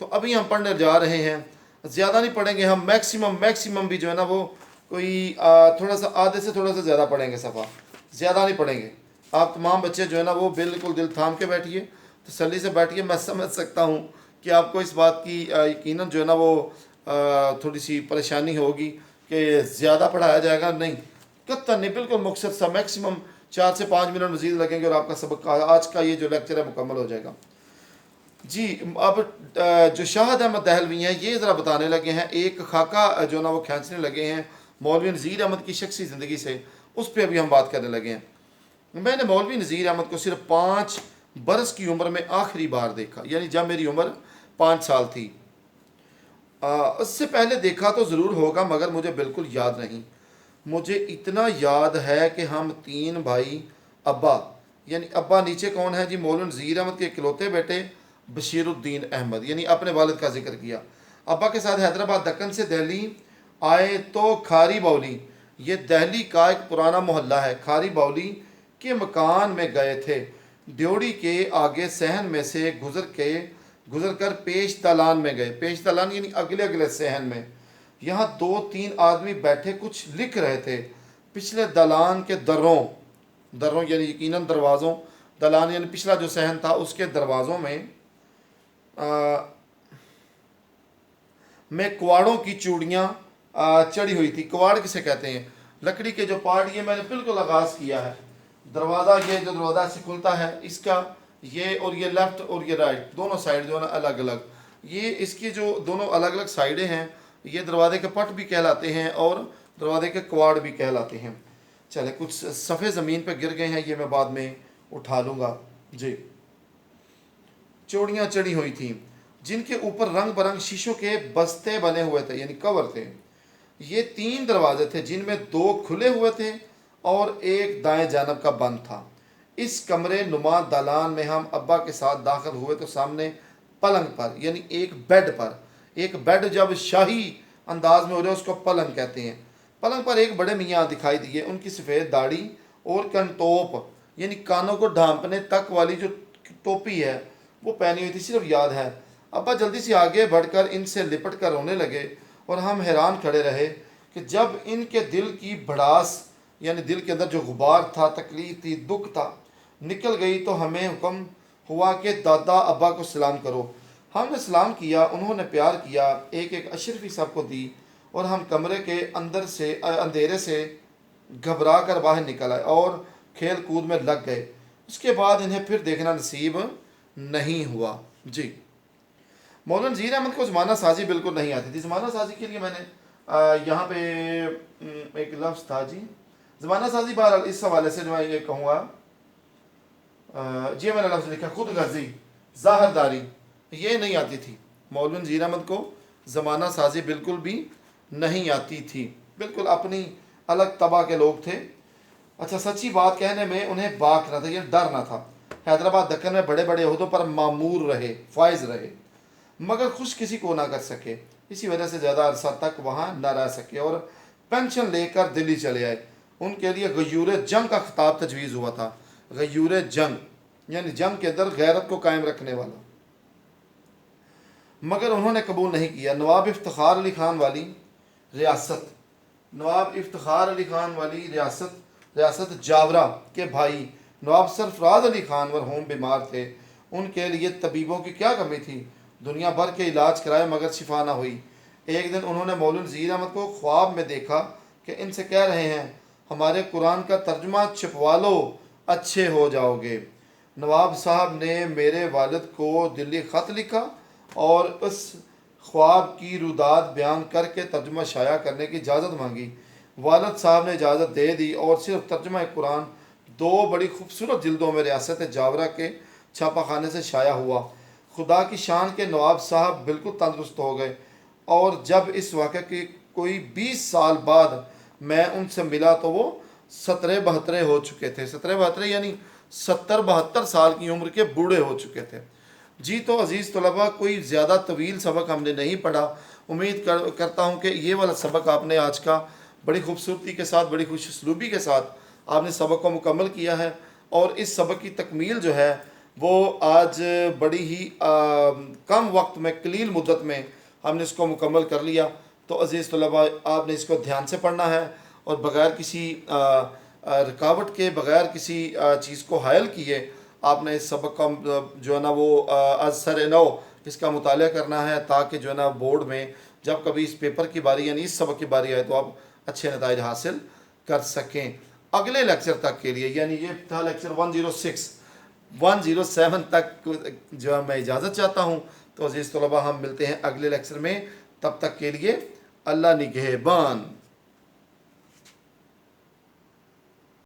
تو ابھی ہم پڑھنے جا رہے ہیں، زیادہ نہیں پڑھیں گے ہم، میکسیمم بھی جو ہے نا وہ کوئی تھوڑا سا آدھے سے تھوڑا سا زیادہ پڑھیں گے صفحہ، زیادہ نہیں پڑھیں گے۔ آپ تمام بچے جو ہے نا وہ بالکل دل تھام کے بیٹھیے، تسلی سے بیٹھیے۔ میں سمجھ سکتا ہوں کہ آپ کو اس بات کی یقیناً جو ہے نا وہ تھوڑی سی پریشانی ہوگی کہ زیادہ پڑھایا جائے گا۔ نہیں، قطعاً نہیں، بالکل مختصر سا، میکسیمم 4 سے 5 منٹ مزید لگیں گے اور آپ کا سبق آج کا یہ جو لیکچر ہے مکمل ہو جائے گا۔ جی اب جو شاہد احمد دہلوی ہیں یہ ذرا بتانے لگے ہیں، ایک خاکہ جو نا وہ کھینچنے لگے ہیں مولوی نذیر احمد کی شخصی زندگی سے، اس پہ ابھی ہم بات کرنے لگے ہیں۔ میں نے مولوی نذیر احمد کو صرف 5 برس کی عمر میں آخری بار دیکھا، یعنی جب میری عمر 5 سال تھی۔ اس سے پہلے دیکھا تو ضرور ہوگا مگر مجھے بالکل یاد نہیں۔ مجھے اتنا یاد ہے کہ ہم 3 بھائی، ابا یعنی ابا نیچے کون ہے جی، مولوی نذیر احمد کے اکلوتے بیٹے بشیر الدین احمد، یعنی اپنے والد کا ذکر کیا۔ ابا کے ساتھ حیدرآباد دکن سے دہلی آئے تو کھاری باولی، یہ دہلی کا ایک پرانا محلہ ہے، کھاری باولی کے مکان میں گئے تھے۔ ڈیوڑی کے آگے صحن میں سے گزر کر پیش دالان میں گئے، پیش دالان یعنی اگلے صحن میں۔ یہاں 2-3 آدمی بیٹھے کچھ لکھ رہے تھے۔ پچھلے دالان کے دروں یعنی یقیناً دروازوں، دالان یعنی پچھلا جو صحن تھا اس کے دروازوں میں کواڑوں کی چوڑیاں چڑھی ہوئی تھی۔ کواڑ کسے کہتے ہیں؟ لکڑی کے جو پارٹ، یہ میں نے بالکل آغاز کیا ہے۔ دروازہ، یہ جو دروازہ سے کھلتا ہے، اس کا یہ اور یہ لیفٹ اور یہ رائٹ دونوں سائڈ جو ہے نا الگ الگ، یہ اس کی جو دونوں الگ الگ سائڈیں ہیں، یہ دروازے کے پٹ بھی کہلاتے ہیں اور دروازے کے کواڑ بھی کہلاتے ہیں۔ چلے کچھ صفحے زمین پہ گر گئے ہیں، یہ میں بعد میں اٹھا لوں گا۔ جی، چوڑیاں چڑھی ہوئی تھیں جن کے اوپر رنگ برنگ شیشوں کے بستے بنے ہوئے تھے، یعنی کور تھے۔ یہ 3 دروازے تھے جن میں 2 کھلے ہوئے تھے اور ایک دائیں جانب کا بند تھا۔ اس کمرے نما دالان میں ہم ابا کے ساتھ داخل ہوئے تو سامنے پلنگ پر، یعنی ایک بیڈ جب شاہی انداز میں ہو جائے اس کو پلنگ کہتے ہیں۔ پلنگ پر ایک بڑے میاں دکھائی دیے، ان کی سفید داڑھی اور کنٹوپ یعنی کانوں کو ڈھانپنے تک والی جو ٹوپی ہے وہ پہنی ہوئی تھی، صرف یاد ہے۔ ابا جلدی سے آگے بڑھ کر ان سے لپٹ کر رونے لگے اور ہم حیران کھڑے رہے کہ جب ان کے دل کی بھڑاس یعنی دل کے اندر جو غبار تھا، تکلیف تھی، دکھ تھا، نکل گئی تو ہمیں حکم ہوا کہ دادا ابا کو سلام کرو۔ ہم نے سلام کیا، انہوں نے پیار کیا، ایک اشرفی سب کو دی اور ہم کمرے کے اندھیرے سے گھبرا کر باہر نکل آئے اور کھیل کود میں لگ گئے۔ اس کے بعد انہیں پھر دیکھنا نصیب نہیں ہوا۔ جی، مولانا نذیر احمد کو زمانہ سازی بالکل نہیں آتی تھی۔ زمانہ سازی کے لیے میں نے یہاں پہ ایک لفظ تھا جی، زمانہ سازی بہرحال اس حوالے سے جو میں یہ کہوں گا، جی میں نے لفظ لکھا خود غرضی، ظاہر داری، یہ نہیں آتی تھی۔ مولانا نذیر احمد کو زمانہ سازی بالکل بھی نہیں آتی تھی، بالکل اپنی الگ طبع کے لوگ تھے۔ اچھا، سچی بات کہنے میں انہیں باک نہ تھا، یہ ڈر نہ تھا۔ حیدرآباد دکن میں بڑے بڑے عہدوں پر معمور رہے، فائز رہے، مگر خوش کسی کو نہ کر سکے، اسی وجہ سے زیادہ عرصہ تک وہاں نہ رہ سکے اور پینشن لے کر دلی چلے آئے۔ ان کے لیے غیور جنگ کا خطاب تجویز ہوا تھا۔ غیور جنگ یعنی جنگ کے اندر غیرت کو قائم رکھنے والا، مگر انہوں نے قبول نہیں کیا۔ نواب افتخار علی خان والی ریاست جاورہ کے بھائی نواب سرفراز علی خان مرحوم بیمار تھے۔ ان کے لیے طبیبوں کی کیا کمی تھی، دنیا بھر کے علاج کرائے مگر شفا نہ ہوئی۔ ایک دن انہوں نے مولانا نذیر احمد کو خواب میں دیکھا کہ ان سے کہہ رہے ہیں ہمارے قرآن کا ترجمہ چھپوا لو، اچھے ہو جاؤ گے۔ نواب صاحب نے میرے والد کو دلی خط لکھا اور اس خواب کی روداد بیان کر کے ترجمہ شائع کرنے کی اجازت مانگی۔ والد صاحب نے اجازت دے دی اور صرف ترجمہ قرآن 2 بڑی خوبصورت جلدوں میں ریاست جاورہ کے چھاپا خانے سے شائع ہوا۔ خدا کی شان کے نواب صاحب بالکل تندرست ہو گئے اور جب اس واقعے کی کوئی 20 سال بعد میں ان سے ملا تو وہ 17-72 ہو چکے تھے۔ 17-72 یعنی 70-72 سال کی عمر کے بوڑھے ہو چکے تھے۔ جی تو عزیز طلباء، کوئی زیادہ طویل سبق ہم نے نہیں پڑھا، امید کرتا ہوں کہ یہ والا سبق آپ نے آج کا بڑی خوبصورتی کے ساتھ، بڑی خوش اسلوبی کے ساتھ آپ نے سبق کو مکمل کیا ہے، اور اس سبق کی تکمیل جو ہے وہ آج بڑی ہی کم وقت میں قلیل مدت میں ہم نے اس کو مکمل کر لیا۔ تو عزیز طلباء، آپ نے اس کو دھیان سے پڑھنا ہے اور بغیر کسی رکاوٹ کے، بغیر کسی چیز کو حائل کیے آپ نے اس سبق کا جو ہے نا وہ از سر نو اس کا مطالعہ کرنا ہے، تاکہ جو ہے نا بورڈ میں جب کبھی اس پیپر کی باری یعنی اس سبق کی باری آئے تو آپ اچھے نتائج حاصل کر سکیں۔ اگلے لیکچر تک کے لیے، یعنی یہ تھا لیکچر 107 تک جو ہے میں اجازت چاہتا ہوں۔ تو عزیز طلباء، ہم ملتے ہیں اگلے لیکچر میں، تب تک کے لیے اللہ نگہبان۔